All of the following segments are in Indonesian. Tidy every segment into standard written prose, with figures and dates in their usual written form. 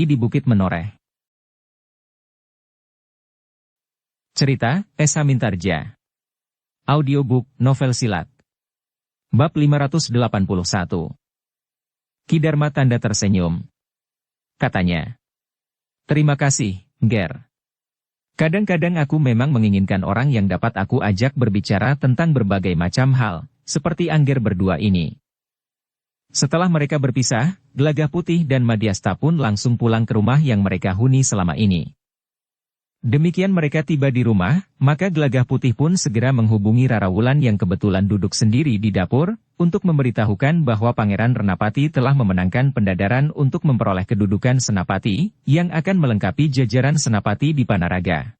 di Bukit Menoreh. Cerita, Esa Mintarja. Audiobook, novel silat. Bab 581. Ki Dharma tanda tersenyum. Katanya. Terima kasih, Ger. Kadang-kadang aku memang menginginkan orang yang dapat aku ajak berbicara tentang berbagai macam hal, seperti Angger berdua ini. Setelah mereka berpisah, Gelagah Putih dan Madhyasta pun langsung pulang ke rumah yang mereka huni selama ini. Demikian mereka tiba di rumah, maka Gelagah Putih pun segera menghubungi Rara Wulan yang kebetulan duduk sendiri di dapur, untuk memberitahukan bahwa Pangeran Renapati telah memenangkan pendadaran untuk memperoleh kedudukan Senapati, yang akan melengkapi jajaran Senapati di Panaraga.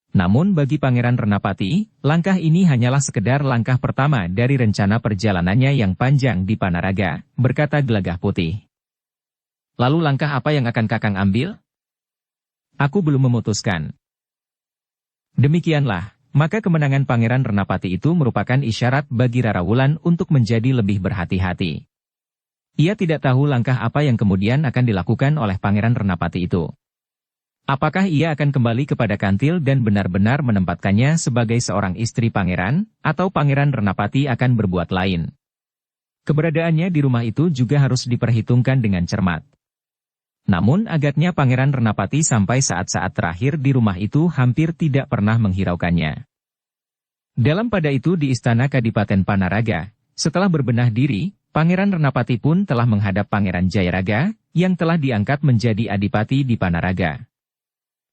Namun bagi Pangeran Renapati, langkah ini hanyalah sekedar langkah pertama dari rencana perjalanannya yang panjang di Panaraga, berkata Gelagah Putih. Lalu langkah apa yang akan Kakang ambil? Aku belum memutuskan. Demikianlah, maka kemenangan Pangeran Renapati itu merupakan isyarat bagi Rara Wulan untuk menjadi lebih berhati-hati. Ia tidak tahu langkah apa yang kemudian akan dilakukan oleh Pangeran Renapati itu. Apakah ia akan kembali kepada Kantil dan benar-benar menempatkannya sebagai seorang istri pangeran, atau Pangeran Renapati akan berbuat lain? Keberadaannya di rumah itu juga harus diperhitungkan dengan cermat. Namun agaknya Pangeran Renapati sampai saat-saat terakhir di rumah itu hampir tidak pernah menghiraukannya. Dalam pada itu di Istana Kadipaten Panaraga, setelah berbenah diri, Pangeran Renapati pun telah menghadap Pangeran Jayaraga, yang telah diangkat menjadi adipati di Panaraga.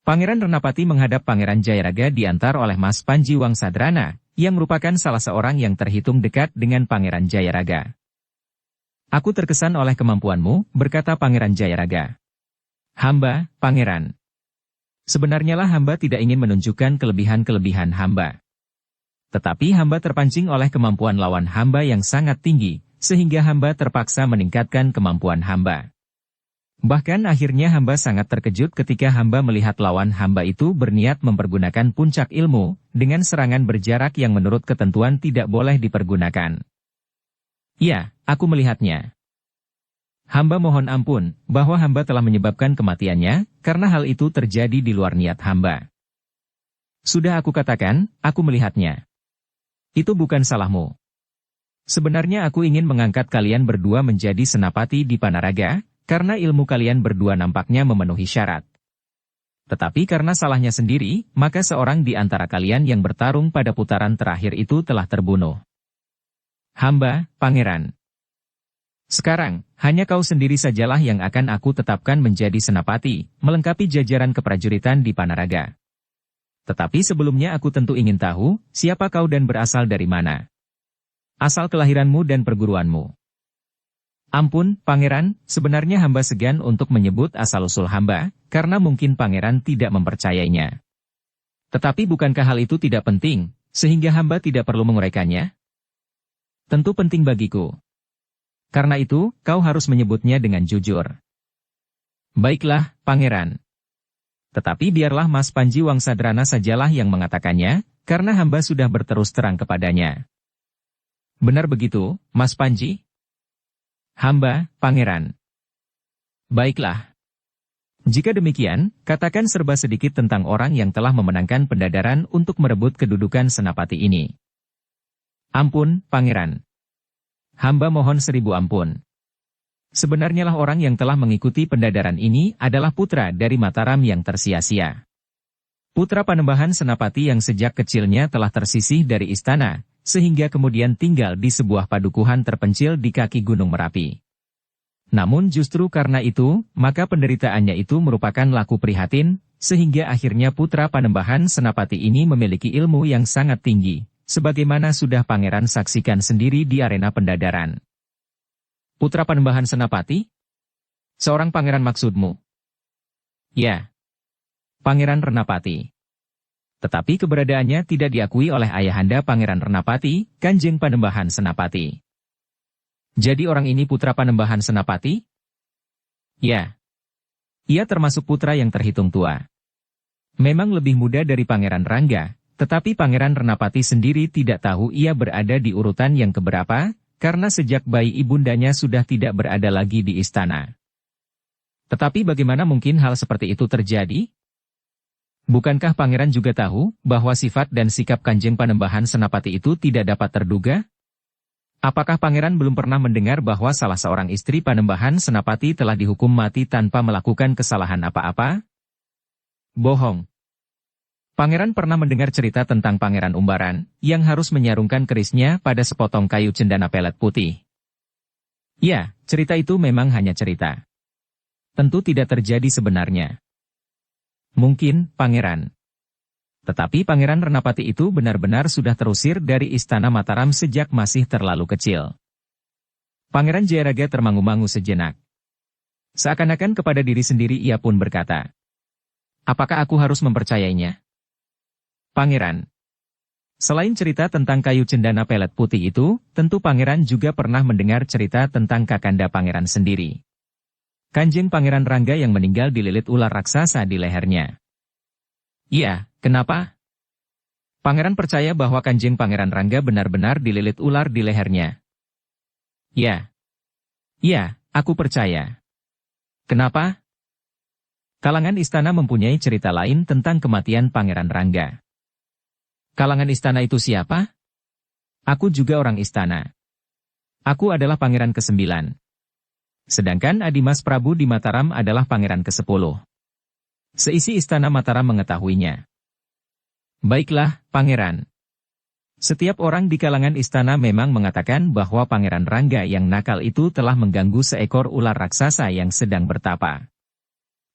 Pangeran Renapati menghadap Pangeran Jayaraga diantar oleh Mas Panji Wangsadrana, yang merupakan salah seorang yang terhitung dekat dengan Pangeran Jayaraga. Aku terkesan oleh kemampuanmu, berkata Pangeran Jayaraga. Hamba, Pangeran. Sebenarnya lah hamba tidak ingin menunjukkan kelebihan-kelebihan hamba. Tetapi hamba terpancing oleh kemampuan lawan hamba yang sangat tinggi, sehingga hamba terpaksa meningkatkan kemampuan hamba. Bahkan akhirnya hamba sangat terkejut ketika hamba melihat lawan hamba itu berniat mempergunakan puncak ilmu, dengan serangan berjarak yang menurut ketentuan tidak boleh dipergunakan. Ya, aku melihatnya. Hamba mohon ampun, bahwa hamba telah menyebabkan kematiannya, karena hal itu terjadi di luar niat hamba. Sudah aku katakan, aku melihatnya. Itu bukan salahmu. Sebenarnya aku ingin mengangkat kalian berdua menjadi senapati di Panaraga, karena ilmu kalian berdua nampaknya memenuhi syarat. Tetapi karena salahnya sendiri, maka seorang di antara kalian yang bertarung pada putaran terakhir itu telah terbunuh. Hamba, Pangeran. Sekarang, hanya kau sendiri sajalah yang akan aku tetapkan menjadi senapati, melengkapi jajaran keprajuritan di Panaraga. Tetapi sebelumnya aku tentu ingin tahu, siapa kau dan berasal dari mana? Asal kelahiranmu dan perguruanmu. Ampun, Pangeran, sebenarnya hamba segan untuk menyebut asal-usul hamba, karena mungkin Pangeran tidak mempercayainya. Tetapi bukankah hal itu tidak penting, sehingga hamba tidak perlu menguraikannya? Tentu penting bagiku. Karena itu, kau harus menyebutnya dengan jujur. Baiklah, Pangeran. Tetapi biarlah Mas Panji Wangsadrana sajalah yang mengatakannya, karena hamba sudah berterus terang kepadanya. Benar begitu, Mas Panji? Hamba, Pangeran. Baiklah. Jika demikian, katakan serba sedikit tentang orang yang telah memenangkan pendadaran untuk merebut kedudukan senapati ini. Ampun, Pangeran. Hamba mohon 1000 ampun. Sebenarnya lah orang yang telah mengikuti pendadaran ini adalah putra dari Mataram yang tersia-sia. Putra Panembahan Senapati yang sejak kecilnya telah tersisih dari istana, sehingga kemudian tinggal di sebuah padukuhan terpencil di kaki Gunung Merapi. Namun justru karena itu, maka penderitaannya itu merupakan laku prihatin, sehingga akhirnya putra Panembahan Senapati ini memiliki ilmu yang sangat tinggi, sebagaimana sudah Pangeran saksikan sendiri di arena pendadaran. Putra Panembahan Senapati? Seorang pangeran maksudmu? Ya. Pangeran Renapati. Tetapi keberadaannya tidak diakui oleh ayahanda Pangeran Renapati, Kanjeng Panembahan Senapati. Jadi orang ini putra Panembahan Senapati? Ya. Ia termasuk putra yang terhitung tua. Memang lebih muda dari Pangeran Rangga, tetapi Pangeran Renapati sendiri tidak tahu ia berada di urutan yang keberapa, karena sejak bayi ibundanya sudah tidak berada lagi di istana. Tetapi bagaimana mungkin hal seperti itu terjadi? Bukankah pangeran juga tahu bahwa sifat dan sikap Kanjeng Panembahan Senapati itu tidak dapat terduga? Apakah pangeran belum pernah mendengar bahwa salah seorang istri Panembahan Senapati telah dihukum mati tanpa melakukan kesalahan apa-apa? Bohong. Pangeran pernah mendengar cerita tentang Pangeran Umbaran yang harus menyarungkan kerisnya pada sepotong kayu cendana pelet putih. Ya, cerita itu memang hanya cerita. Tentu tidak terjadi sebenarnya. Mungkin, Pangeran. Tetapi Pangeran Renapati itu benar-benar sudah terusir dari Istana Mataram sejak masih terlalu kecil. Pangeran Jayaraga termangu-mangu sejenak. Seakan-akan kepada diri sendiri ia pun berkata, apakah aku harus mempercayainya? Pangeran. Selain cerita tentang kayu cendana pelet putih itu, tentu Pangeran juga pernah mendengar cerita tentang Kakanda Pangeran sendiri. Kanjeng Pangeran Rangga yang meninggal dililit ular raksasa di lehernya. Iya, kenapa? Pangeran percaya bahwa Kanjeng Pangeran Rangga benar-benar dililit ular di lehernya. Ya. Iya, aku percaya. Kenapa? Kalangan istana mempunyai cerita lain tentang kematian Pangeran Rangga. Kalangan istana itu siapa? Aku juga orang istana. Aku adalah Pangeran ke-9. Sedangkan Adimas Prabu di Mataram adalah Pangeran ke-10. Seisi istana Mataram mengetahuinya. Baiklah, Pangeran. Setiap orang di kalangan istana memang mengatakan bahwa Pangeran Rangga yang nakal itu telah mengganggu seekor ular raksasa yang sedang bertapa.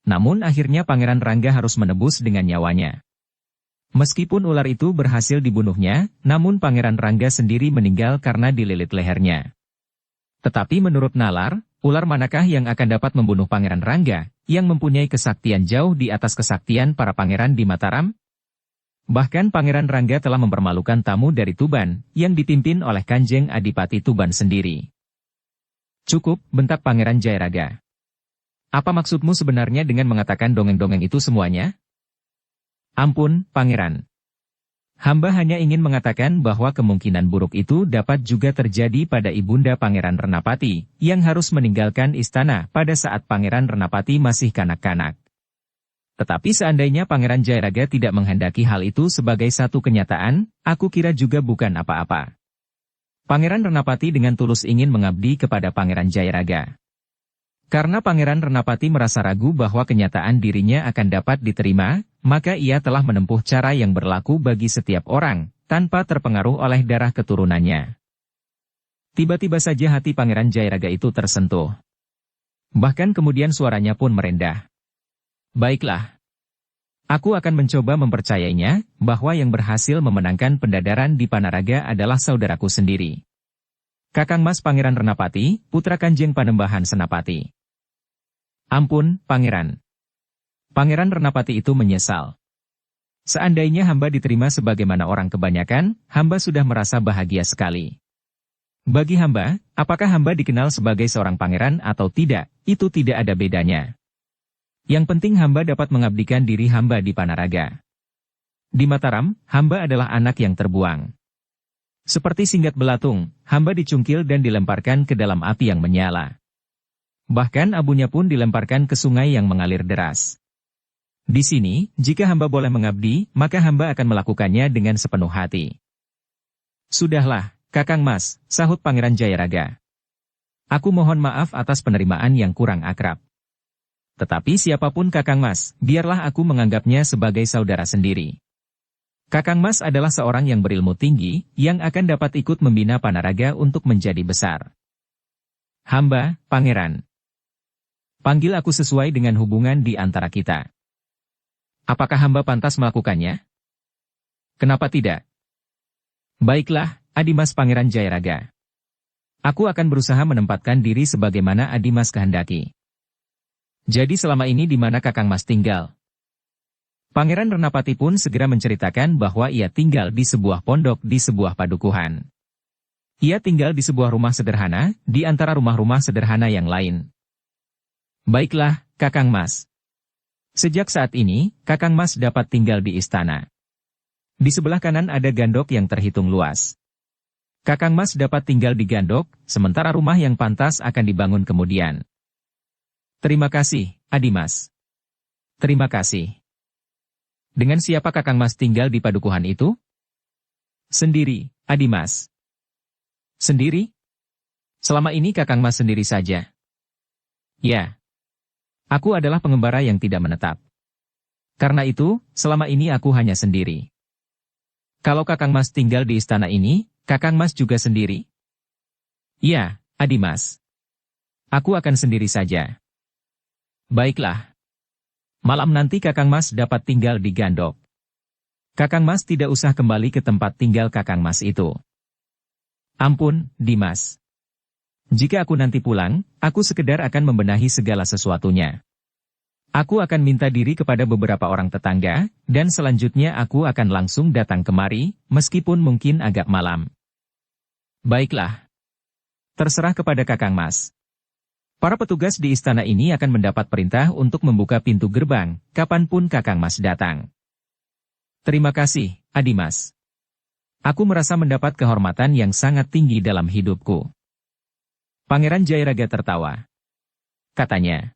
Namun akhirnya Pangeran Rangga harus menebus dengan nyawanya. Meskipun ular itu berhasil dibunuhnya, namun Pangeran Rangga sendiri meninggal karena dililit lehernya. Tetapi menurut nalar, ular manakah yang akan dapat membunuh Pangeran Rangga, yang mempunyai kesaktian jauh di atas kesaktian para pangeran di Mataram? Bahkan Pangeran Rangga telah mempermalukan tamu dari Tuban, yang dipimpin oleh Kanjeng Adipati Tuban sendiri. Cukup, bentak Pangeran Jayaraga. Apa maksudmu sebenarnya dengan mengatakan dongeng-dongeng itu semuanya? Ampun, Pangeran. Hamba hanya ingin mengatakan bahwa kemungkinan buruk itu dapat juga terjadi pada Ibunda Pangeran Renapati, yang harus meninggalkan istana pada saat Pangeran Renapati masih kanak-kanak. Tetapi seandainya Pangeran Jayaraga tidak menghendaki hal itu sebagai satu kenyataan, aku kira juga bukan apa-apa. Pangeran Renapati dengan tulus ingin mengabdi kepada Pangeran Jayaraga. Karena Pangeran Renapati merasa ragu bahwa kenyataan dirinya akan dapat diterima, maka ia telah menempuh cara yang berlaku bagi setiap orang, tanpa terpengaruh oleh darah keturunannya. Tiba-tiba saja hati Pangeran Jayaraga itu tersentuh. Bahkan kemudian suaranya pun merendah. Baiklah. Aku akan mencoba mempercayainya, bahwa yang berhasil memenangkan pendadaran di Panaraga adalah saudaraku sendiri. Kakang Mas Pangeran Renapati, putra Kanjeng Panembahan Senapati. Ampun, Pangeran. Pangeran Renapati itu menyesal. Seandainya hamba diterima sebagaimana orang kebanyakan, hamba sudah merasa bahagia sekali. Bagi hamba, apakah hamba dikenal sebagai seorang pangeran atau tidak, itu tidak ada bedanya. Yang penting hamba dapat mengabdikan diri hamba di Panaraga. Di Mataram, hamba adalah anak yang terbuang. Seperti singgat belatung, hamba dicungkil dan dilemparkan ke dalam api yang menyala. Bahkan abunya pun dilemparkan ke sungai yang mengalir deras. Di sini, jika hamba boleh mengabdi, maka hamba akan melakukannya dengan sepenuh hati. Sudahlah, Kakang Mas, sahut Pangeran Jayaraga. Aku mohon maaf atas penerimaan yang kurang akrab. Tetapi siapapun Kakang Mas, biarlah aku menganggapnya sebagai saudara sendiri. Kakang Mas adalah seorang yang berilmu tinggi, yang akan dapat ikut membina Panaraga untuk menjadi besar. Hamba, Pangeran. Panggil aku sesuai dengan hubungan di antara kita. Apakah hamba pantas melakukannya? Kenapa tidak? Baiklah, Adimas Pangeran Jayaraga. Aku akan berusaha menempatkan diri sebagaimana Adimas kehendaki. Jadi selama ini di mana Kakang Mas tinggal? Pangeran Renapati pun segera menceritakan bahwa ia tinggal di sebuah pondok di sebuah padukuhan. Ia tinggal di sebuah rumah sederhana, di antara rumah-rumah sederhana yang lain. Baiklah, Kakang Mas. Sejak saat ini, Kakang Mas dapat tinggal di istana. Di sebelah kanan ada gandok yang terhitung luas. Kakang Mas dapat tinggal di gandok, sementara rumah yang pantas akan dibangun kemudian. Terima kasih, Adimas. Terima kasih. Dengan siapa Kakang Mas tinggal di padukuhan itu? Sendiri, Adimas. Sendiri? Selama ini Kakang Mas sendiri saja. Ya. Aku adalah pengembara yang tidak menetap. Karena itu, selama ini aku hanya sendiri. Kalau Kakang Mas tinggal di istana ini, Kakang Mas juga sendiri? Ya, Adimas. Aku akan sendiri saja. Baiklah. Malam nanti Kakang Mas dapat tinggal di Gandok. Kakang Mas tidak usah kembali ke tempat tinggal Kakang Mas itu. Ampun, Dimas. Jika aku nanti pulang, aku sekedar akan membenahi segala sesuatunya. Aku akan minta diri kepada beberapa orang tetangga, dan selanjutnya aku akan langsung datang kemari, meskipun mungkin agak malam. Baiklah. Terserah kepada Kakang Mas. Para petugas di istana ini akan mendapat perintah untuk membuka pintu gerbang, kapanpun Kakang Mas datang. Terima kasih, Adimas. Aku merasa mendapat kehormatan yang sangat tinggi dalam hidupku. Pangeran Jairaga tertawa. Katanya,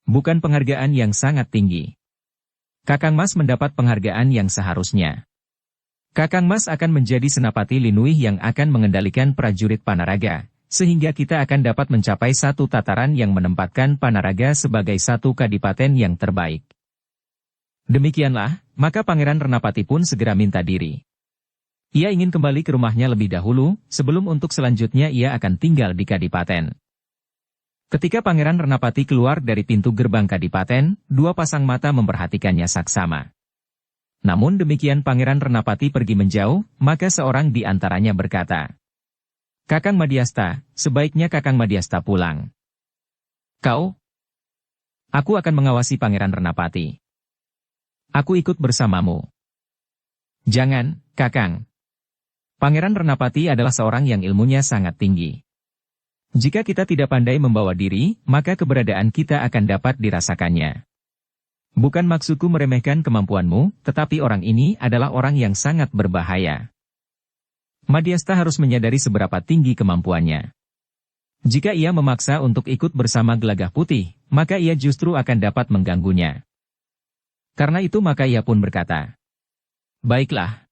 bukan penghargaan yang sangat tinggi. Kakang Mas mendapat penghargaan yang seharusnya. Kakang Mas akan menjadi senapati Linuih yang akan mengendalikan prajurit Panaraga, sehingga kita akan dapat mencapai satu tataran yang menempatkan Panaraga sebagai satu kadipaten yang terbaik. Demikianlah, maka Pangeran Renapati pun segera minta diri. Ia ingin kembali ke rumahnya lebih dahulu, sebelum untuk selanjutnya ia akan tinggal di kadipaten. Ketika Pangeran Renapati keluar dari pintu gerbang kadipaten, dua pasang mata memperhatikannya saksama. Namun demikian Pangeran Renapati pergi menjauh, maka seorang di antaranya berkata, Kakang Madiasta, sebaiknya Kakang Madiasta pulang. Kau? Aku akan mengawasi Pangeran Renapati. Aku ikut bersamamu. Jangan, Kakang. Pangeran Renapati adalah seorang yang ilmunya sangat tinggi. Jika kita tidak pandai membawa diri, maka keberadaan kita akan dapat dirasakannya. Bukan maksudku meremehkan kemampuanmu, tetapi orang ini adalah orang yang sangat berbahaya. Madiasta harus menyadari seberapa tinggi kemampuannya. Jika ia memaksa untuk ikut bersama Gelagah Putih, maka ia justru akan dapat mengganggunya. Karena itu maka ia pun berkata, Baiklah.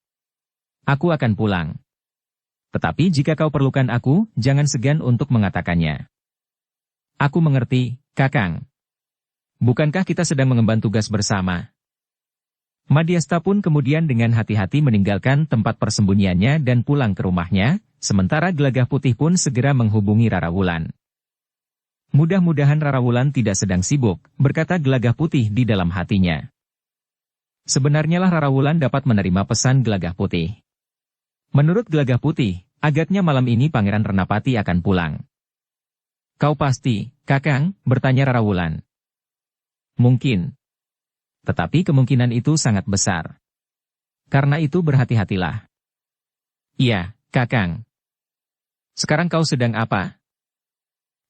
Aku akan pulang. Tetapi jika kau perlukan aku, jangan segan untuk mengatakannya. Aku mengerti, Kakang. Bukankah kita sedang mengemban tugas bersama? Madiasta pun kemudian dengan hati-hati meninggalkan tempat persembunyiannya dan pulang ke rumahnya, sementara Gelagah Putih pun segera menghubungi Rara Wulan. Mudah-mudahan Rara Wulan tidak sedang sibuk, berkata Gelagah Putih di dalam hatinya. Sebenarnya lah Rara Wulan dapat menerima pesan Gelagah Putih. Menurut Gelagah Putih, agaknya malam ini Pangeran Renapati akan pulang. Kau pasti, Kakang, bertanya Rara Wulan. Mungkin. Tetapi kemungkinan itu sangat besar. Karena itu berhati-hatilah. Iya, Kakang. Sekarang kau sedang apa?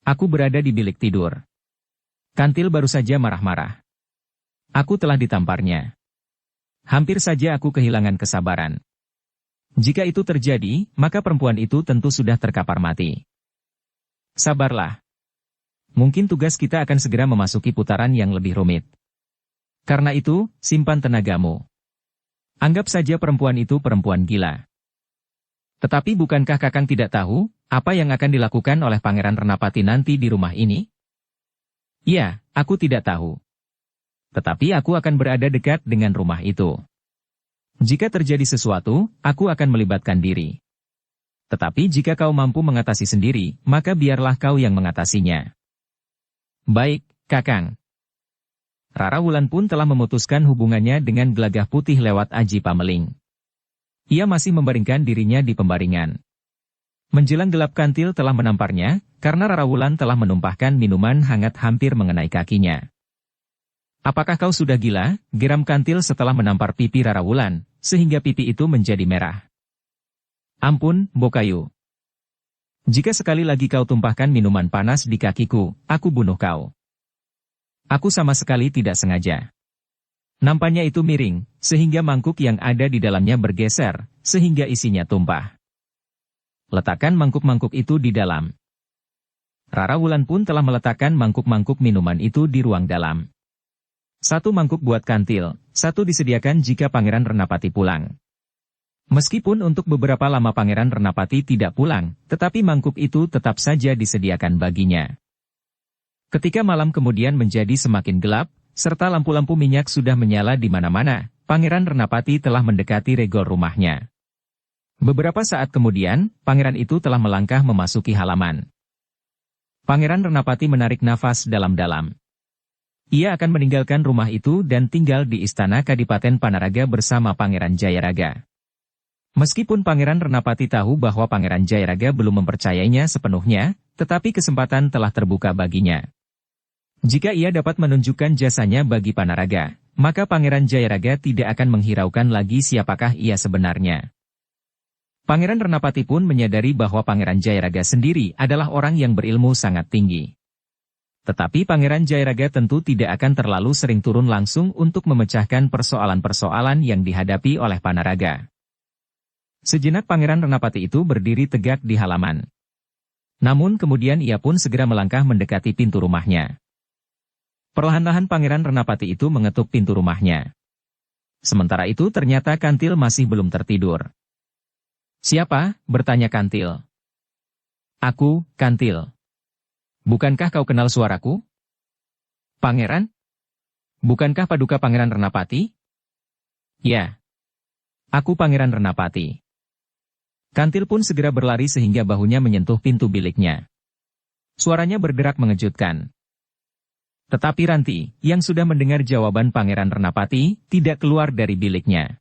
Aku berada di bilik tidur. Kantil baru saja marah-marah. Aku telah ditamparnya. Hampir saja aku kehilangan kesabaran. Jika itu terjadi, maka perempuan itu tentu sudah terkapar mati. Sabarlah. Mungkin tugas kita akan segera memasuki putaran yang lebih rumit. Karena itu, simpan tenagamu. Anggap saja perempuan itu perempuan gila. Tetapi bukankah Kakang tidak tahu, apa yang akan dilakukan oleh Pangeran Renapati nanti di rumah ini? Ya, aku tidak tahu. Tetapi aku akan berada dekat dengan rumah itu. Jika terjadi sesuatu, aku akan melibatkan diri. Tetapi jika kau mampu mengatasi sendiri, maka biarlah kau yang mengatasinya. Baik, Kakang. Rara Wulan pun telah memutuskan hubungannya dengan Gelagah Putih lewat Aji Pameling. Ia masih membaringkan dirinya di pembaringan. Menjelang gelap kantil telah menamparnya, karena Rara Wulan telah menumpahkan minuman hangat hampir mengenai kakinya. Apakah kau sudah gila? Geram kantil setelah menampar pipi Rara Wulan, sehingga pipi itu menjadi merah. Ampun, Bokayu. Jika sekali lagi kau tumpahkan minuman panas di kakiku, aku bunuh kau. Aku sama sekali tidak sengaja. Nampaknya itu miring, sehingga mangkuk yang ada di dalamnya bergeser, sehingga isinya tumpah. Letakkan mangkuk-mangkuk itu di dalam. Rara Wulan pun telah meletakkan mangkuk-mangkuk minuman itu di ruang dalam. Satu mangkuk buat Kantil, satu disediakan jika Pangeran Renapati pulang. Meskipun untuk beberapa lama Pangeran Renapati tidak pulang, tetapi mangkuk itu tetap saja disediakan baginya. Ketika malam kemudian menjadi semakin gelap, serta lampu-lampu minyak sudah menyala di mana-mana, Pangeran Renapati telah mendekati regol rumahnya. Beberapa saat kemudian, pangeran itu telah melangkah memasuki halaman. Pangeran Renapati menarik nafas dalam-dalam. Ia akan meninggalkan rumah itu dan tinggal di istana Kadipaten Panaraga bersama Pangeran Jayaraga. Meskipun Pangeran Renapati tahu bahwa Pangeran Jayaraga belum mempercayainya sepenuhnya, tetapi kesempatan telah terbuka baginya. Jika ia dapat menunjukkan jasanya bagi Panaraga, maka Pangeran Jayaraga tidak akan menghiraukan lagi siapakah ia sebenarnya. Pangeran Renapati pun menyadari bahwa Pangeran Jayaraga sendiri adalah orang yang berilmu sangat tinggi. Tetapi Pangeran Jayaraga tentu tidak akan terlalu sering turun langsung untuk memecahkan persoalan-persoalan yang dihadapi oleh Panaraga. Sejenak Pangeran Renapati itu berdiri tegak di halaman. Namun kemudian ia pun segera melangkah mendekati pintu rumahnya. Perlahan-lahan Pangeran Renapati itu mengetuk pintu rumahnya. Sementara itu ternyata Kantil masih belum tertidur. "Siapa?" bertanya Kantil. "Aku, Kantil. Bukankah kau kenal suaraku?" "Pangeran? Bukankah Paduka Pangeran Renapati?" "Ya. Aku Pangeran Renapati." Kantil pun segera berlari sehingga bahunya menyentuh pintu biliknya. Suaranya berderak mengejutkan. Tetapi Ranti, yang sudah mendengar jawaban Pangeran Renapati, tidak keluar dari biliknya.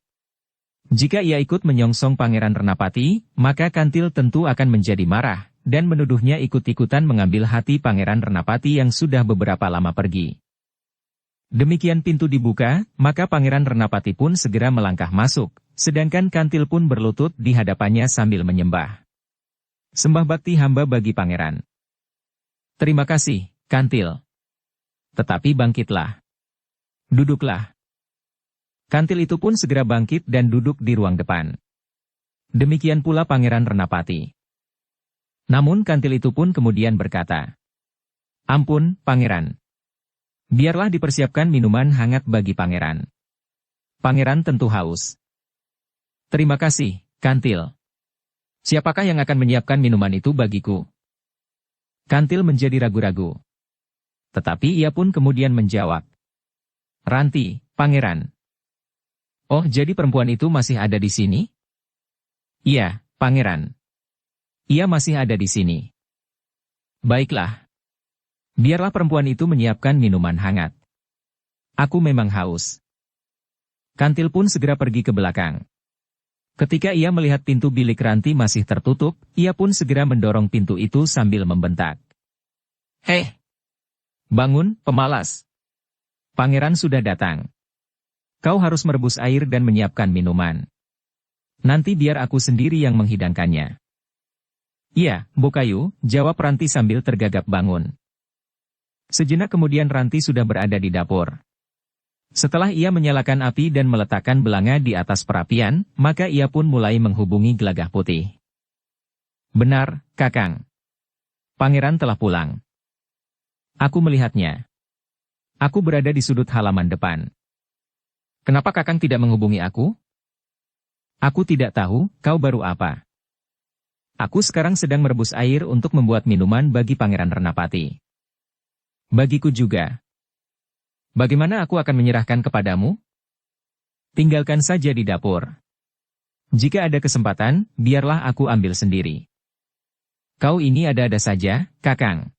Jika ia ikut menyongsong Pangeran Renapati, maka Kantil tentu akan menjadi marah, dan menuduhnya ikut-ikutan mengambil hati Pangeran Renapati yang sudah beberapa lama pergi. Demikian pintu dibuka, maka Pangeran Renapati pun segera melangkah masuk, sedangkan Kantil pun berlutut di hadapannya sambil menyembah. "Sembah bakti hamba bagi Pangeran." "Terima kasih, Kantil. Tetapi bangkitlah. Duduklah." Kantil itu pun segera bangkit dan duduk di ruang depan. Demikian pula Pangeran Renapati. Namun Kantil itu pun kemudian berkata, "Ampun, Pangeran. Biarlah dipersiapkan minuman hangat bagi Pangeran. Pangeran tentu haus." "Terima kasih, Kantil. Siapakah yang akan menyiapkan minuman itu bagiku?" Kantil menjadi ragu-ragu. Tetapi ia pun kemudian menjawab, "Ranti, Pangeran." "Oh, jadi perempuan itu masih ada di sini?" "Iya, Pangeran. Ia masih ada di sini." "Baiklah. Biarlah perempuan itu menyiapkan minuman hangat. Aku memang haus." Kantil pun segera pergi ke belakang. Ketika ia melihat pintu bilik Ranti masih tertutup, ia pun segera mendorong pintu itu sambil membentak, "Hei! Bangun, pemalas. Pangeran sudah datang. Kau harus merebus air dan menyiapkan minuman. Nanti biar aku sendiri yang menghidangkannya." "Iya, Bokayu," jawab Ranti sambil tergagap bangun. Sejenak kemudian Ranti sudah berada di dapur. Setelah ia menyalakan api dan meletakkan belanga di atas perapian, maka ia pun mulai menghubungi Gelagah Putih. "Benar, Kakang. Pangeran telah pulang. Aku melihatnya. Aku berada di sudut halaman depan. Kenapa Kakang tidak menghubungi aku?" "Aku tidak tahu, kau baru apa? Aku sekarang sedang merebus air untuk membuat minuman bagi Pangeran Renapati." "Bagiku juga. Bagaimana aku akan menyerahkan kepadamu? Tinggalkan saja di dapur. Jika ada kesempatan, biarlah aku ambil sendiri." "Kau ini ada-ada saja, Kakang.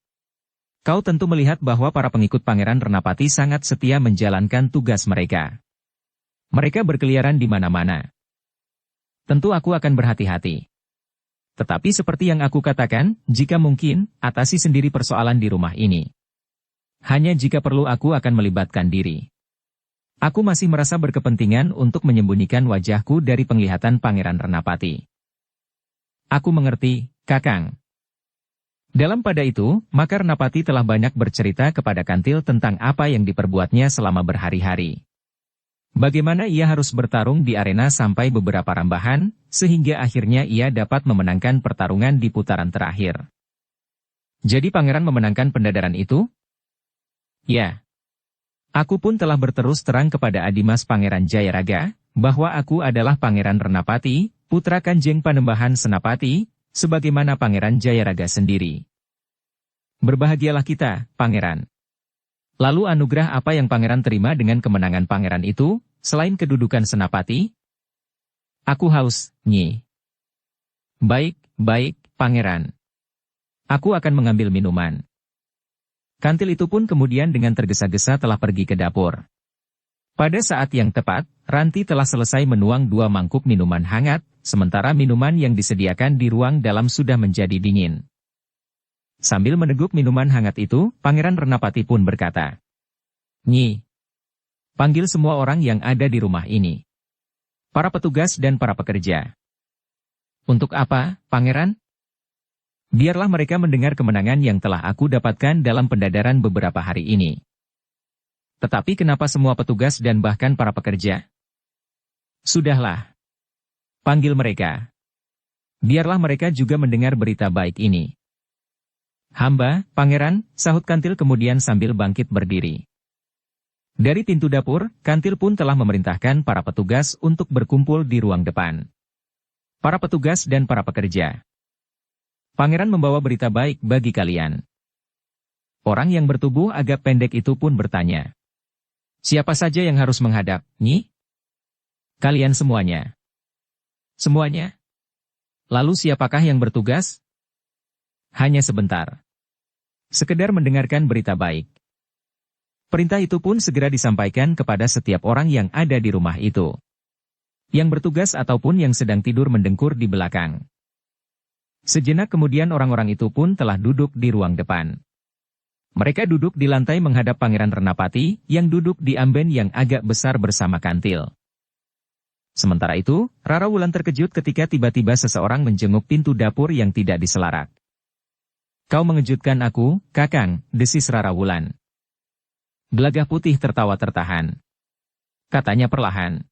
Kau tentu melihat bahwa para pengikut Pangeran Renapati sangat setia menjalankan tugas mereka. Mereka berkeliaran di mana-mana. Tentu aku akan berhati-hati. Tetapi seperti yang aku katakan, jika mungkin, atasi sendiri persoalan di rumah ini. Hanya jika perlu aku akan melibatkan diri. Aku masih merasa berkepentingan untuk menyembunyikan wajahku dari penglihatan Pangeran Renapati." "Aku mengerti, Kakang." Dalam pada itu, maka Renapati telah banyak bercerita kepada Kantil tentang apa yang diperbuatnya selama berhari-hari. Bagaimana ia harus bertarung di arena sampai beberapa rambahan, sehingga akhirnya ia dapat memenangkan pertarungan di putaran terakhir. Jadi pangeran memenangkan pendadaran itu? Ya. Aku pun telah berterus terang kepada Adimas Pangeran Jayaraga, bahwa aku adalah Pangeran Renapati, putra Kanjeng Panembahan Senapati, sebagaimana Pangeran Jayaraga sendiri. Berbahagialah kita, Pangeran. Lalu anugerah apa yang Pangeran terima dengan kemenangan Pangeran itu, selain kedudukan Senapati? Aku haus, Nyi. Baik, baik, Pangeran. Aku akan mengambil minuman. Kantil itu pun kemudian dengan tergesa-gesa telah pergi ke dapur. Pada saat yang tepat, Ranti telah selesai menuang 2 mangkuk minuman hangat, sementara minuman yang disediakan di ruang dalam sudah menjadi dingin. Sambil meneguk minuman hangat itu, Pangeran Renapati pun berkata, "Nyi, panggil semua orang yang ada di rumah ini. Para petugas dan para pekerja." "Untuk apa, Pangeran?" "Biarlah mereka mendengar kemenangan yang telah aku dapatkan dalam pendadaran beberapa hari ini." "Tetapi kenapa semua petugas dan bahkan para pekerja?" "Sudahlah. Panggil mereka. Biarlah mereka juga mendengar berita baik ini." "Hamba, Pangeran," sahut Kantil kemudian sambil bangkit berdiri. Dari pintu dapur, Kantil pun telah memerintahkan para petugas untuk berkumpul di ruang depan. "Para petugas dan para pekerja. Pangeran membawa berita baik bagi kalian." Orang yang bertubuh agak pendek itu pun bertanya, "Siapa saja yang harus menghadap, Nyi?" "Kalian semuanya." "Semuanya? Lalu siapakah yang bertugas?" "Hanya sebentar. Sekedar mendengarkan berita baik." Perintah itu pun segera disampaikan kepada setiap orang yang ada di rumah itu. Yang bertugas ataupun yang sedang tidur mendengkur di belakang. Sejenak kemudian orang-orang itu pun telah duduk di ruang depan. Mereka duduk di lantai menghadap Pangeran Renapati, yang duduk di amben yang agak besar bersama Kantil. Sementara itu, Rara Wulan terkejut ketika tiba-tiba seseorang menjenguk pintu dapur yang tidak diselarak. "Kau mengejutkan aku, Kakang," desis Rara Wulan. Gelagah Putih tertawa tertahan. Katanya perlahan,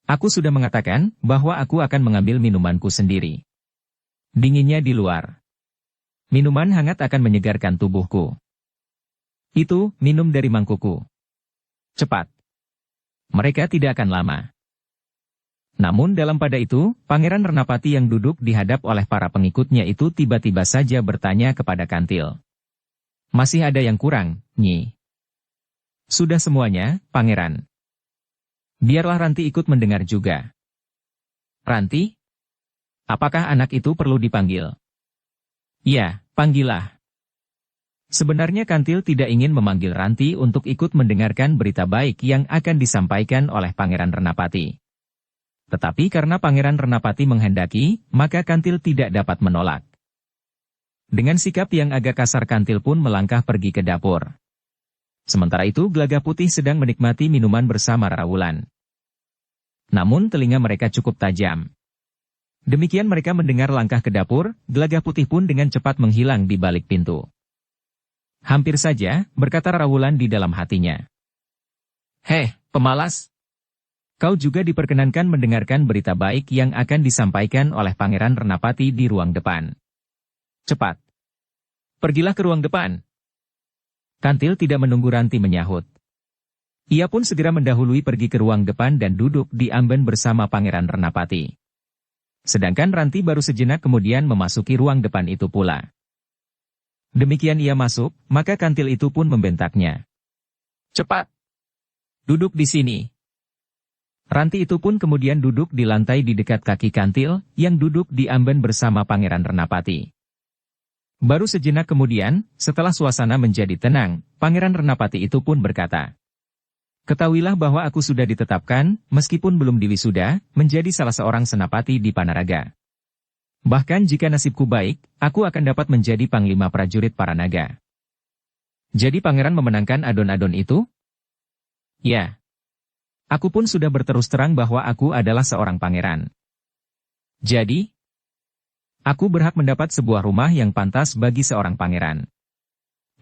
"Aku sudah mengatakan bahwa aku akan mengambil minumanku sendiri. Dinginnya di luar. Minuman hangat akan menyegarkan tubuhku. Itu, minum dari mangkukku. Cepat. Mereka tidak akan lama." Namun dalam pada itu, Pangeran Renapati yang duduk dihadap oleh para pengikutnya itu tiba-tiba saja bertanya kepada Kantil. "Masih ada yang kurang, Nyi?" "Sudah semuanya, Pangeran." "Biarlah Ranti ikut mendengar juga." "Ranti? Apakah anak itu perlu dipanggil?" "Ya, panggillah." Sebenarnya Kantil tidak ingin memanggil Ranti untuk ikut mendengarkan berita baik yang akan disampaikan oleh Pangeran Renapati. Tetapi karena Pangeran Renapati menghendaki, maka Kantil tidak dapat menolak. Dengan sikap yang agak kasar Kantil pun melangkah pergi ke dapur. Sementara itu Gelagah Putih sedang menikmati minuman bersama Rara Wulan. Namun telinga mereka cukup tajam. Demikian mereka mendengar langkah ke dapur, Gelagah Putih pun dengan cepat menghilang di balik pintu. "Hampir saja," berkata Rara Wulan di dalam hatinya. "Heh, pemalas. Kau juga diperkenankan mendengarkan berita baik yang akan disampaikan oleh Pangeran Renapati di ruang depan. Cepat. Pergilah ke ruang depan." Kantil tidak menunggu Ranti menyahut. Ia pun segera mendahului pergi ke ruang depan dan duduk di amben bersama Pangeran Renapati. Sedangkan Ranti baru sejenak kemudian memasuki ruang depan itu pula. Demikian ia masuk, maka Kantil itu pun membentaknya. "Cepat! Duduk di sini." Ranti itu pun kemudian duduk di lantai di dekat kaki Kantil, yang duduk di amben bersama Pangeran Renapati. Baru sejenak kemudian, setelah suasana menjadi tenang, Pangeran Renapati itu pun berkata, "Ketahuilah bahwa aku sudah ditetapkan, meskipun belum diwisuda, menjadi salah seorang senapati di Panaraga. Bahkan jika nasibku baik, aku akan dapat menjadi panglima prajurit para naga." "Jadi Pangeran memenangkan adon-adon itu?" "Ya. Aku pun sudah berterus terang bahwa aku adalah seorang pangeran. Jadi, aku berhak mendapat sebuah rumah yang pantas bagi seorang pangeran.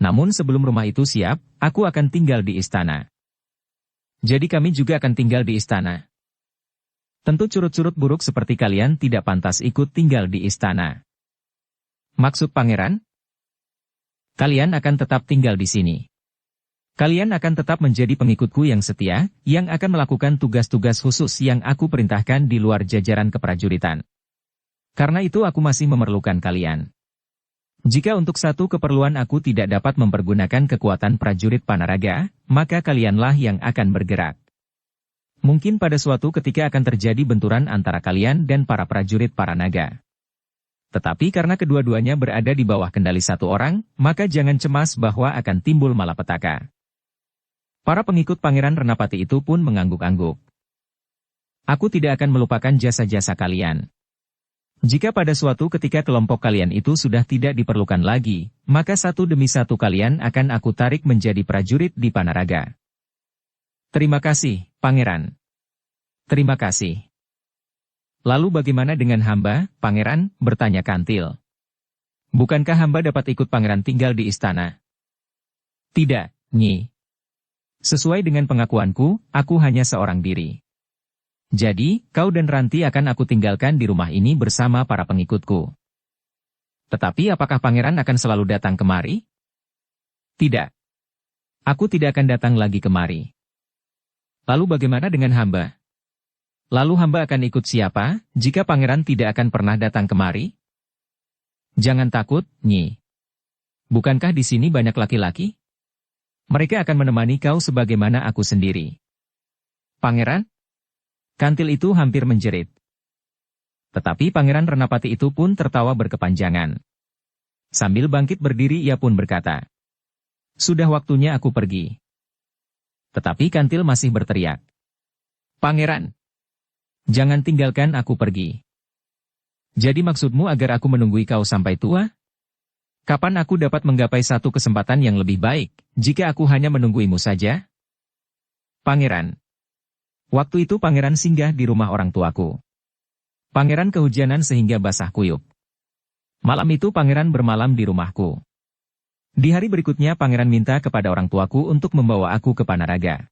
Namun sebelum rumah itu siap, aku akan tinggal di istana." "Jadi kami juga akan tinggal di istana." "Tentu curut-curut buruk seperti kalian tidak pantas ikut tinggal di istana." "Maksud Pangeran?" Kalian akan tetap tinggal di sini. Kalian akan tetap menjadi pengikutku yang setia, yang akan melakukan tugas-tugas khusus yang aku perintahkan di luar jajaran keprajuritan. Karena itu aku masih memerlukan kalian. Jika untuk satu keperluan aku tidak dapat mempergunakan kekuatan prajurit Panaraga, maka kalianlah yang akan bergerak. Mungkin pada suatu ketika akan terjadi benturan antara kalian dan para prajurit Paranaga. Tetapi karena kedua-duanya berada di bawah kendali satu orang, maka jangan cemas bahwa akan timbul malapetaka. Para pengikut Pangeran Renapati itu pun mengangguk-angguk. Aku tidak akan melupakan jasa-jasa kalian. Jika pada suatu ketika kelompok kalian itu sudah tidak diperlukan lagi, maka satu demi satu kalian akan aku tarik menjadi prajurit di Panaraga. Terima kasih, Pangeran. Terima kasih. Lalu bagaimana dengan hamba, Pangeran? Bertanya Kantil. Bukankah hamba dapat ikut Pangeran tinggal di istana? Tidak, Nyi. Sesuai dengan pengakuanku, aku hanya seorang diri. Jadi, kau dan Ranti akan aku tinggalkan di rumah ini bersama para pengikutku. Tetapi apakah Pangeran akan selalu datang kemari? Tidak. Aku tidak akan datang lagi kemari. Lalu bagaimana dengan hamba? Lalu hamba akan ikut siapa, jika Pangeran tidak akan pernah datang kemari? Jangan takut, Nyi. Bukankah di sini banyak laki-laki? Mereka akan menemani kau sebagaimana aku sendiri. Pangeran? Kantil itu hampir menjerit. Tetapi Pangeran Renapati itu pun tertawa berkepanjangan. Sambil bangkit berdiri ia pun berkata, sudah waktunya aku pergi. Tetapi Kantil masih berteriak. Pangeran! Jangan tinggalkan aku pergi. Jadi maksudmu agar aku menunggui kau sampai tua? Kapan aku dapat menggapai satu kesempatan yang lebih baik, jika aku hanya menungguimu saja? Pangeran. Waktu itu Pangeran singgah di rumah orang tuaku. Pangeran kehujanan sehingga basah kuyup. Malam itu Pangeran bermalam di rumahku. Di hari berikutnya Pangeran minta kepada orang tuaku untuk membawa aku ke Panaraga.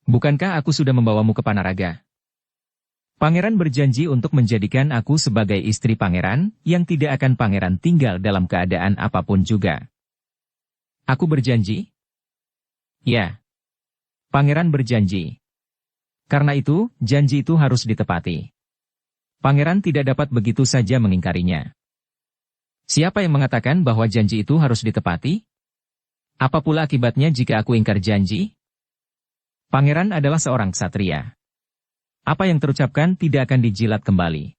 Bukankah aku sudah membawamu ke Panaraga? Pangeran berjanji untuk menjadikan aku sebagai istri Pangeran, yang tidak akan Pangeran tinggal dalam keadaan apapun juga. Aku berjanji? Ya. Pangeran berjanji. Karena itu, janji itu harus ditepati. Pangeran tidak dapat begitu saja mengingkarinya. Siapa yang mengatakan bahwa janji itu harus ditepati? Apa pula akibatnya jika aku ingkar janji? Pangeran adalah seorang ksatria. Apa yang terucapkan tidak akan dijilat kembali.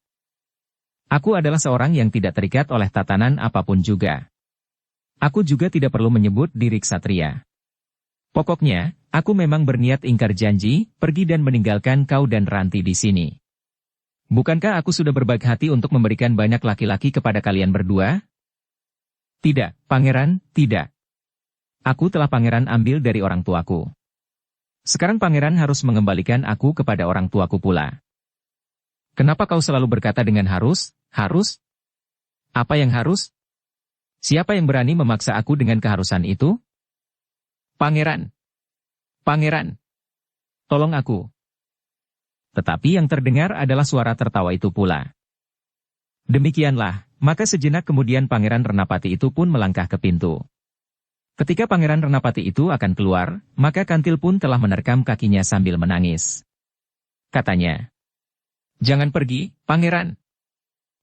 Aku adalah seorang yang tidak terikat oleh tatanan apapun juga. Aku juga tidak perlu menyebut diri ksatria. Pokoknya, aku memang berniat ingkar janji, pergi dan meninggalkan kau dan Ranti di sini. Bukankah aku sudah berbaik hati untuk memberikan banyak laki-laki kepada kalian berdua? Tidak, Pangeran, tidak. Aku telah Pangeran ambil dari orang tuaku. Sekarang Pangeran harus mengembalikan aku kepada orang tuaku pula. Kenapa kau selalu berkata dengan harus, harus? Apa yang harus? Siapa yang berani memaksa aku dengan keharusan itu? Pangeran! Pangeran! Tolong aku! Tetapi yang terdengar adalah suara tertawa itu pula. Demikianlah, maka sejenak kemudian Pangeran Renapati itu pun melangkah ke pintu. Ketika Pangeran Renapati itu akan keluar, maka Kantil pun telah menerkam kakinya sambil menangis. Katanya, jangan pergi, Pangeran.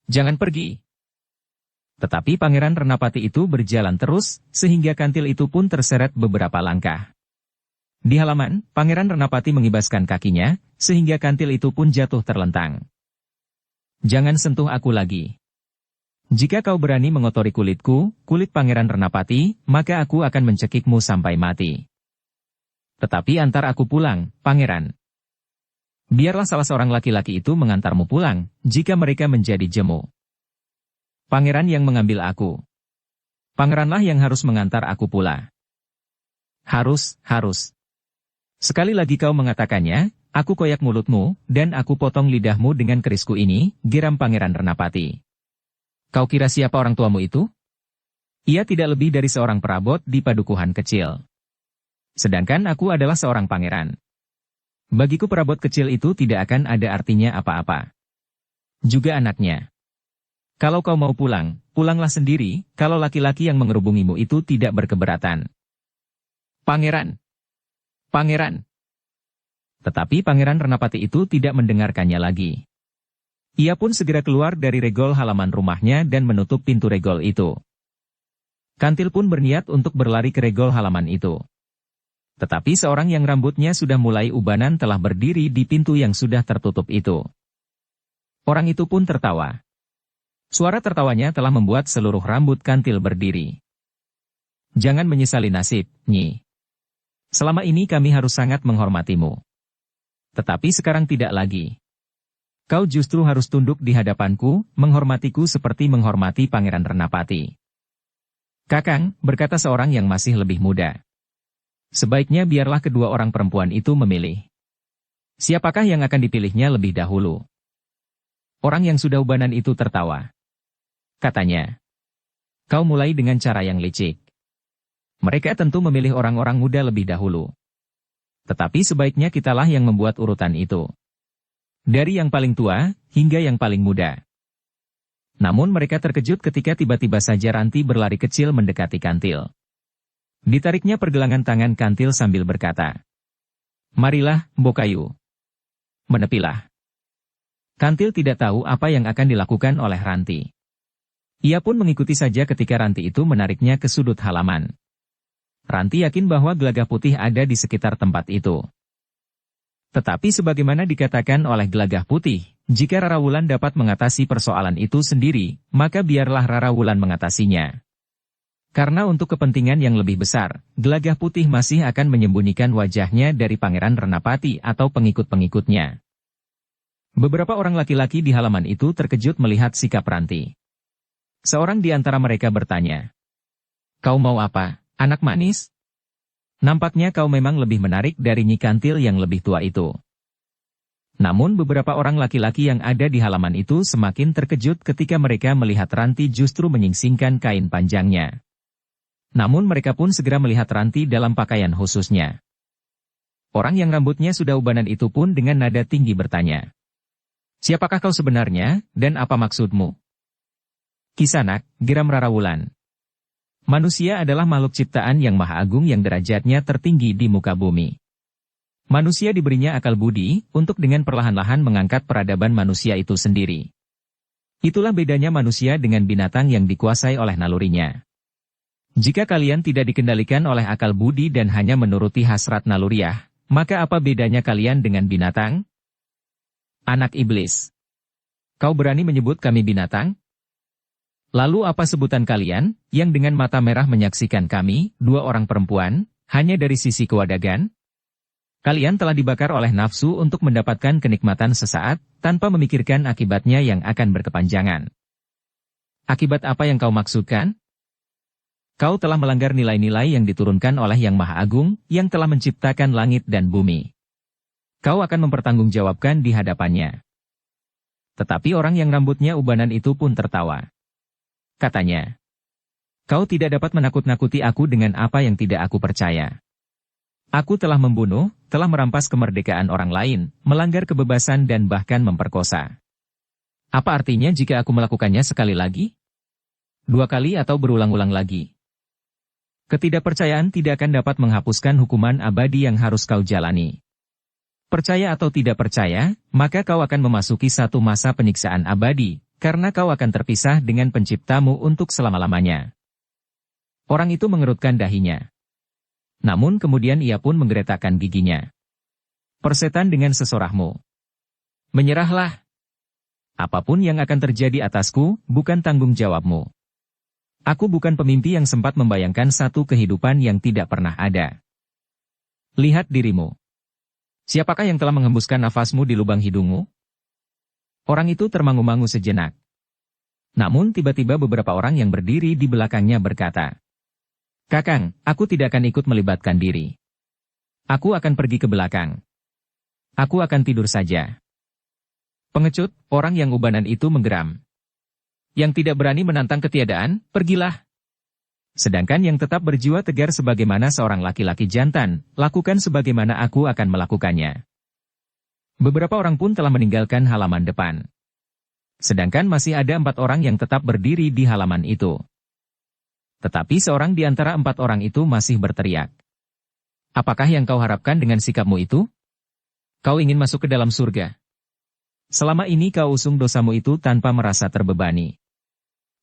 Jangan pergi. Tetapi Pangeran Renapati itu berjalan terus, sehingga Kantil itu pun terseret beberapa langkah. Di halaman, Pangeran Renapati mengibaskan kakinya, sehingga Kantil itu pun jatuh terlentang. Jangan sentuh aku lagi. Jika kau berani mengotori kulitku, kulit Pangeran Renapati, maka aku akan mencekikmu sampai mati. Tetapi antar aku pulang, Pangeran. Biarlah salah seorang laki-laki itu mengantarmu pulang, jika mereka menjadi jemu. Pangeran yang mengambil aku. Pangeranlah yang harus mengantar aku pula. Harus, harus. Sekali lagi kau mengatakannya, aku koyak mulutmu, dan aku potong lidahmu dengan kerisku ini, geram Pangeran Renapati. Kau kira siapa orang tuamu itu? Ia tidak lebih dari seorang perabot di padukuhan kecil. Sedangkan aku adalah seorang pangeran. Bagiku perabot kecil itu tidak akan ada artinya apa-apa. Juga anaknya. Kalau kau mau pulang, pulanglah sendiri, kalau laki-laki yang mengerubungimu itu tidak berkeberatan. Pangeran! Pangeran! Tetapi Pangeran Renapati itu tidak mendengarkannya lagi. Ia pun segera keluar dari regol halaman rumahnya dan menutup pintu regol itu. Kantil pun berniat untuk berlari ke regol halaman itu. Tetapi seorang yang rambutnya sudah mulai ubanan telah berdiri di pintu yang sudah tertutup itu. Orang itu pun tertawa. Suara tertawanya telah membuat seluruh rambut Kantil berdiri. Jangan menyesali nasib, Nyi. Selama ini kami harus sangat menghormatimu. Tetapi sekarang tidak lagi. Kau justru harus tunduk di hadapanku, menghormatiku seperti menghormati Pangeran Renapati. Kakang, berkata seorang yang masih lebih muda. Sebaiknya biarlah kedua orang perempuan itu memilih. Siapakah yang akan dipilihnya lebih dahulu? Orang yang sudah ubanan itu tertawa. Katanya, kau mulai dengan cara yang licik. Mereka tentu memilih orang-orang muda lebih dahulu. Tetapi sebaiknya kitalah yang membuat urutan itu. Dari yang paling tua, hingga yang paling muda. Namun mereka terkejut ketika tiba-tiba saja Ranti berlari kecil mendekati Kantil. Ditariknya pergelangan tangan Kantil sambil berkata, marilah, Mbokayu. Menepilah. Kantil tidak tahu apa yang akan dilakukan oleh Ranti. Ia pun mengikuti saja ketika Ranti itu menariknya ke sudut halaman. Ranti yakin bahwa Gelagah Putih ada di sekitar tempat itu. Tetapi sebagaimana dikatakan oleh Gelagah Putih, jika Rara Wulan dapat mengatasi persoalan itu sendiri, maka biarlah Rara Wulan mengatasinya. Karena untuk kepentingan yang lebih besar, Gelagah Putih masih akan menyembunyikan wajahnya dari Pangeran Renapati atau pengikut-pengikutnya. Beberapa orang laki-laki di halaman itu terkejut melihat sikap Ranti. Seorang di antara mereka bertanya, kau mau apa, anak manis? Nampaknya kau memang lebih menarik dari Nyi Kantil yang lebih tua itu. Namun beberapa orang laki-laki yang ada di halaman itu semakin terkejut ketika mereka melihat Ranti justru menyingsingkan kain panjangnya. Namun mereka pun segera melihat Ranti dalam pakaian khususnya. Orang yang rambutnya sudah ubanan itu pun dengan nada tinggi bertanya, siapakah kau sebenarnya, dan apa maksudmu? Kisanak, geram Rara Wulan. Manusia adalah makhluk ciptaan yang maha agung yang derajatnya tertinggi di muka bumi. Manusia diberinya akal budi, untuk dengan perlahan-lahan mengangkat peradaban manusia itu sendiri. Itulah bedanya manusia dengan binatang yang dikuasai oleh nalurinya. Jika kalian tidak dikendalikan oleh akal budi dan hanya menuruti hasrat naluriah, maka apa bedanya kalian dengan binatang? Anak iblis. Kau berani menyebut kami binatang? Lalu apa sebutan kalian, yang dengan mata merah menyaksikan kami, dua orang perempuan, hanya dari sisi kewadagan? Kalian telah dibakar oleh nafsu untuk mendapatkan kenikmatan sesaat, tanpa memikirkan akibatnya yang akan berkepanjangan. Akibat apa yang kau maksudkan? Kau telah melanggar nilai-nilai yang diturunkan oleh Yang Maha Agung, yang telah menciptakan langit dan bumi. Kau akan mempertanggungjawabkan di hadapannya. Tetapi orang yang rambutnya ubanan itu pun tertawa. Katanya, kau tidak dapat menakut-nakuti aku dengan apa yang tidak aku percaya. Aku telah membunuh, telah merampas kemerdekaan orang lain, melanggar kebebasan dan bahkan memperkosa. Apa artinya jika aku melakukannya sekali lagi? 2 kali atau berulang-ulang lagi? Ketidakpercayaan tidak akan dapat menghapuskan hukuman abadi yang harus kau jalani. Percaya atau tidak percaya, maka kau akan memasuki satu masa penyiksaan abadi, karena kau akan terpisah dengan penciptamu untuk selama-lamanya. Orang itu mengerutkan dahinya. Namun kemudian ia pun menggeretakkan giginya. Persetan dengan sesorahmu. Menyerahlah. Apapun yang akan terjadi atasku, bukan tanggung jawabmu. Aku bukan pemimpi yang sempat membayangkan satu kehidupan yang tidak pernah ada. Lihat dirimu. Siapakah yang telah menghembuskan nafasmu di lubang hidungmu? Orang itu termangu-mangu sejenak. Namun tiba-tiba beberapa orang yang berdiri di belakangnya berkata, Kakang, aku tidak akan ikut melibatkan diri. Aku akan pergi ke belakang. Aku akan tidur saja. Pengecut, orang yang ubanan itu menggeram. Yang tidak berani menantang ketiadaan, pergilah. Sedangkan yang tetap berjiwa tegar sebagaimana seorang laki-laki jantan, lakukan sebagaimana aku akan melakukannya. Beberapa orang pun telah meninggalkan halaman depan. Sedangkan masih ada 4 orang yang tetap berdiri di halaman itu. Tetapi seorang di antara 4 orang itu masih berteriak. Apakah yang kau harapkan dengan sikapmu itu? Kau ingin masuk ke dalam surga. Selama ini kau usung dosamu itu tanpa merasa terbebani.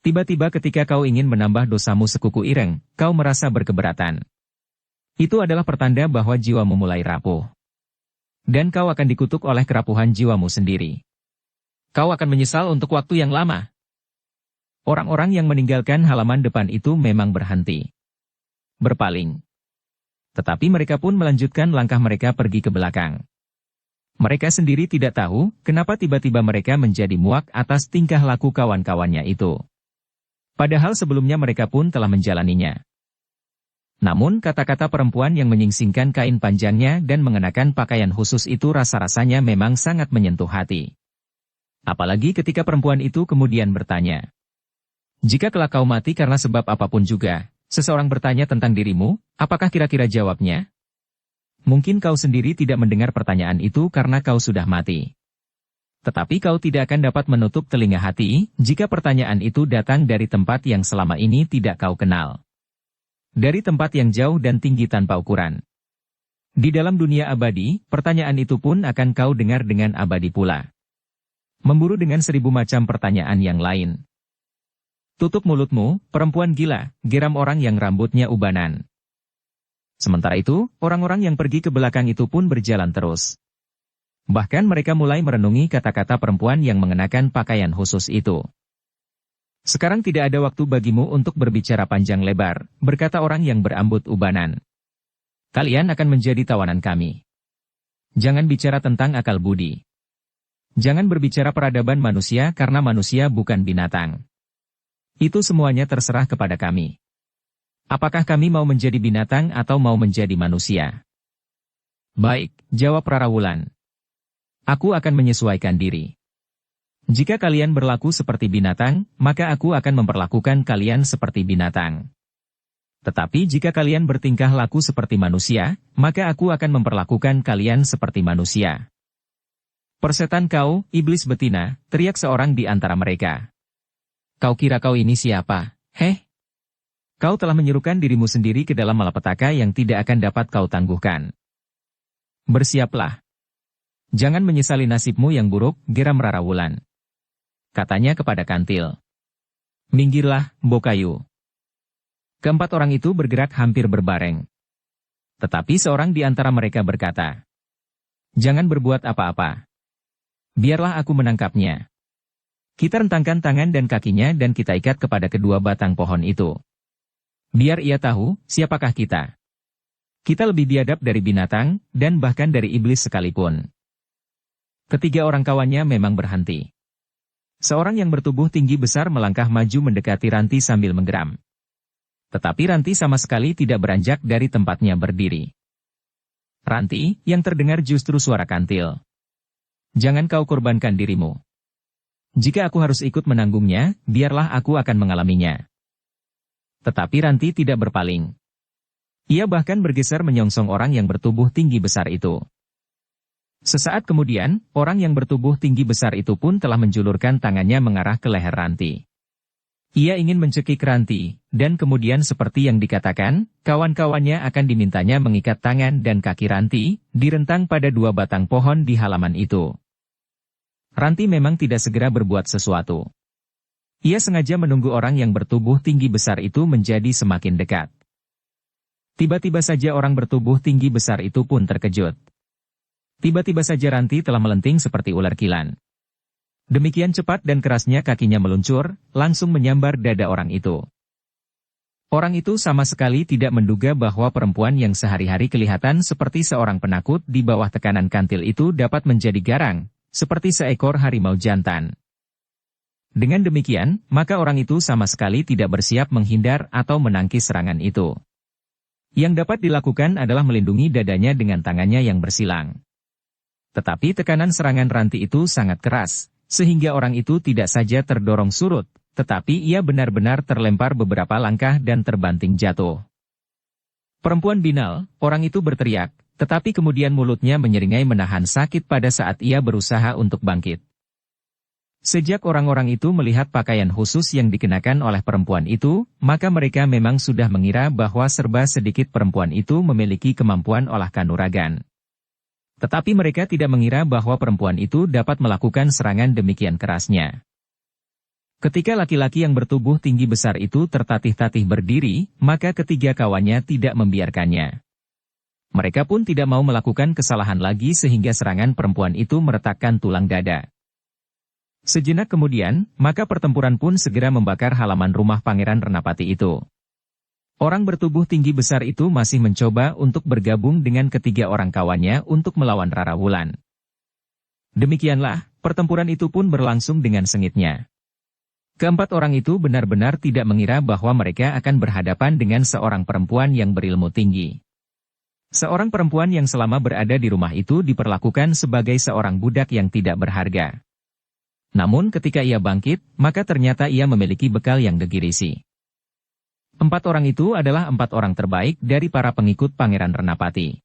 Tiba-tiba ketika kau ingin menambah dosamu sekuku ireng, kau merasa berkeberatan. Itu adalah pertanda bahwa jiwamu mulai rapuh. Dan kau akan dikutuk oleh kerapuhan jiwamu sendiri. Kau akan menyesal untuk waktu yang lama. Orang-orang yang meninggalkan halaman depan itu memang berhenti. Berpaling. Tetapi mereka pun melanjutkan langkah mereka pergi ke belakang. Mereka sendiri tidak tahu kenapa tiba-tiba mereka menjadi muak atas tingkah laku kawan-kawannya itu. Padahal sebelumnya mereka pun telah menjalaninya. Namun kata-kata perempuan yang menyingsingkan kain panjangnya dan mengenakan pakaian khusus itu rasa-rasanya memang sangat menyentuh hati. Apalagi ketika perempuan itu kemudian bertanya, "Jika kelak kau mati karena sebab apapun juga, seseorang bertanya tentang dirimu, apakah kira-kira jawabnya?" Mungkin kau sendiri tidak mendengar pertanyaan itu karena kau sudah mati. Tetapi kau tidak akan dapat menutup telinga hati jika pertanyaan itu datang dari tempat yang selama ini tidak kau kenal. Dari tempat yang jauh dan tinggi tanpa ukuran. Di dalam dunia abadi, pertanyaan itu pun akan kau dengar dengan abadi pula. Memburu dengan 1000 macam pertanyaan yang lain. "Tutup mulutmu, perempuan gila," geram orang yang rambutnya ubanan. Sementara itu, orang-orang yang pergi ke belakang itu pun berjalan terus. Bahkan mereka mulai merenungi kata-kata perempuan yang mengenakan pakaian khusus itu. "Sekarang tidak ada waktu bagimu untuk berbicara panjang lebar," berkata orang yang berambut ubanan. "Kalian akan menjadi tawanan kami. Jangan bicara tentang akal budi. Jangan berbicara peradaban manusia karena manusia bukan binatang. Itu semuanya terserah kepada kami. Apakah kami mau menjadi binatang atau mau menjadi manusia?" "Baik," jawab Rara Wulan. "Aku akan menyesuaikan diri. Jika kalian berlaku seperti binatang, maka aku akan memperlakukan kalian seperti binatang. Tetapi jika kalian bertingkah laku seperti manusia, maka aku akan memperlakukan kalian seperti manusia." "Persetan kau, iblis betina," teriak seorang di antara mereka. "Kau kira kau ini siapa, heh? Kau telah menyuruhkan dirimu sendiri ke dalam malapetaka yang tidak akan dapat kau tangguhkan. Bersiaplah. Jangan menyesali nasibmu yang buruk," geram Rara Wulan. Katanya kepada Kantil. "Minggirlah, Bokayu." Keempat orang itu bergerak hampir berbareng. Tetapi seorang di antara mereka berkata, "Jangan berbuat apa-apa. Biarlah aku menangkapnya. Kita rentangkan tangan dan kakinya dan kita ikat kepada kedua batang pohon itu. Biar ia tahu siapakah kita. Kita lebih biadab dari binatang, dan bahkan dari iblis sekalipun." Ketiga orang kawannya memang berhenti. Seorang yang bertubuh tinggi besar melangkah maju mendekati Ranti sambil menggeram. Tetapi Ranti sama sekali tidak beranjak dari tempatnya berdiri. "Ranti," yang terdengar justru suara Kantil. "Jangan kau korbankan dirimu. Jika aku harus ikut menanggungnya, biarlah aku akan mengalaminya." Tetapi Ranti tidak berpaling. Ia bahkan bergeser menyongsong orang yang bertubuh tinggi besar itu. Sesaat kemudian, orang yang bertubuh tinggi besar itu pun telah menjulurkan tangannya mengarah ke leher Ranti. Ia ingin mencekik Ranti, dan kemudian seperti yang dikatakan, kawan-kawannya akan dimintanya mengikat tangan dan kaki Ranti, direntang pada dua batang pohon di halaman itu. Ranti memang tidak segera berbuat sesuatu. Ia sengaja menunggu orang yang bertubuh tinggi besar itu menjadi semakin dekat. Tiba-tiba saja orang bertubuh tinggi besar itu pun terkejut. Tiba-tiba saja Ranti telah melenting seperti ular kilan. Demikian cepat dan kerasnya kakinya meluncur, langsung menyambar dada orang itu. Orang itu sama sekali tidak menduga bahwa perempuan yang sehari-hari kelihatan seperti seorang penakut di bawah tekanan Kantil itu dapat menjadi garang, seperti seekor harimau jantan. Dengan demikian, maka orang itu sama sekali tidak bersiap menghindar atau menangkis serangan itu. Yang dapat dilakukan adalah melindungi dadanya dengan tangannya yang bersilang. Tetapi tekanan serangan Ranti itu sangat keras, sehingga orang itu tidak saja terdorong surut, tetapi ia benar-benar terlempar beberapa langkah dan terbanting jatuh. "Perempuan binal," orang itu berteriak, tetapi kemudian mulutnya menyeringai menahan sakit pada saat ia berusaha untuk bangkit. Sejak orang-orang itu melihat pakaian khusus yang dikenakan oleh perempuan itu, maka mereka memang sudah mengira bahwa serba sedikit perempuan itu memiliki kemampuan olah kanuragan. Tetapi mereka tidak mengira bahwa perempuan itu dapat melakukan serangan demikian kerasnya. Ketika laki-laki yang bertubuh tinggi besar itu tertatih-tatih berdiri, maka ketiga kawannya tidak membiarkannya. Mereka pun tidak mau melakukan kesalahan lagi sehingga serangan perempuan itu meretakkan tulang dada. Sejenak kemudian, maka pertempuran pun segera membakar halaman rumah Pangeran Renapati itu. Orang bertubuh tinggi besar itu masih mencoba untuk bergabung dengan ketiga orang kawannya untuk melawan Rara Wulan. Demikianlah, pertempuran itu pun berlangsung dengan sengitnya. Keempat orang itu benar-benar tidak mengira bahwa mereka akan berhadapan dengan seorang perempuan yang berilmu tinggi. Seorang perempuan yang selama berada di rumah itu diperlakukan sebagai seorang budak yang tidak berharga. Namun ketika ia bangkit, maka ternyata ia memiliki bekal yang gegirisi. Empat orang itu adalah empat orang terbaik dari para pengikut Pangeran Renapati.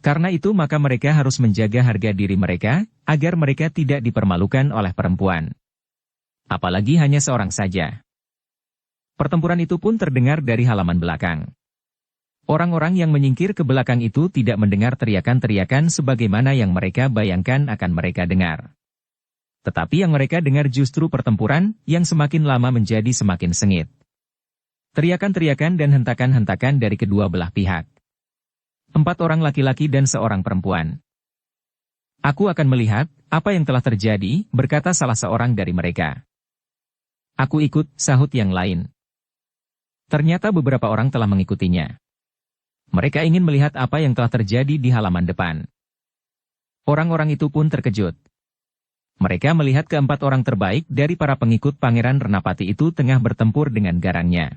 Karena itu maka mereka harus menjaga harga diri mereka, agar mereka tidak dipermalukan oleh perempuan. Apalagi hanya seorang saja. Pertempuran itu pun terdengar dari halaman belakang. Orang-orang yang menyingkir ke belakang itu tidak mendengar teriakan-teriakan sebagaimana yang mereka bayangkan akan mereka dengar. Tetapi yang mereka dengar justru pertempuran yang semakin lama menjadi semakin sengit. Teriakan-teriakan dan hentakan-hentakan dari kedua belah pihak. 4 orang laki-laki dan seorang perempuan. Aku akan melihat apa yang telah terjadi, berkata salah seorang dari mereka. Aku ikut, sahut yang lain. Ternyata beberapa orang telah mengikutinya. Mereka ingin melihat apa yang telah terjadi di halaman depan. Orang-orang itu pun terkejut. Mereka melihat keempat orang terbaik dari para pengikut Pangeran Renapati itu tengah bertempur dengan garangnya.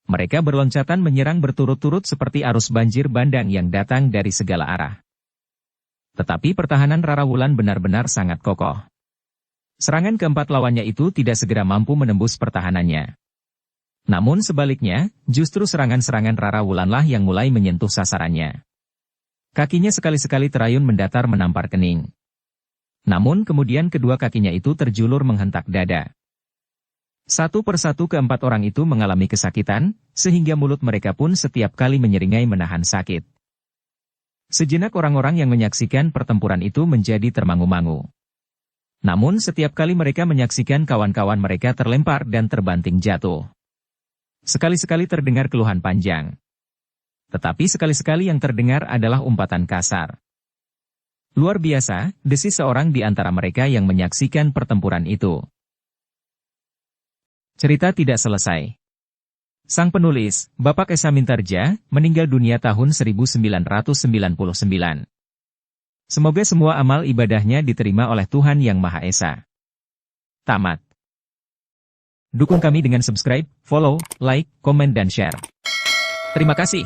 Mereka berloncatan menyerang berturut-turut seperti arus banjir bandang yang datang dari segala arah. Tetapi pertahanan Rara Wulan benar-benar sangat kokoh. Serangan keempat lawannya itu tidak segera mampu menembus pertahanannya. Namun sebaliknya, justru serangan-serangan Rara Wulanlah yang mulai menyentuh sasarannya. Kakinya sekali-sekali terayun mendatar menampar kening. Namun kemudian kedua kakinya itu terjulur menghentak dada. Satu persatu keempat orang itu mengalami kesakitan, sehingga mulut mereka pun setiap kali menyeringai menahan sakit. Sejenak orang-orang yang menyaksikan pertempuran itu menjadi termangu-mangu. Namun setiap kali mereka menyaksikan kawan-kawan mereka terlempar dan terbanting jatuh. Sekali-sekali terdengar keluhan panjang. Tetapi sekali-sekali yang terdengar adalah umpatan kasar. Luar biasa, desis seorang di antara mereka yang menyaksikan pertempuran itu. Cerita tidak selesai. Sang penulis, Bapak Esa Mintarja, meninggal dunia tahun 1999. Semoga semua amal ibadahnya diterima oleh Tuhan Yang Maha Esa. Tamat. Dukung kami dengan subscribe, follow, like, komen dan share. Terima kasih.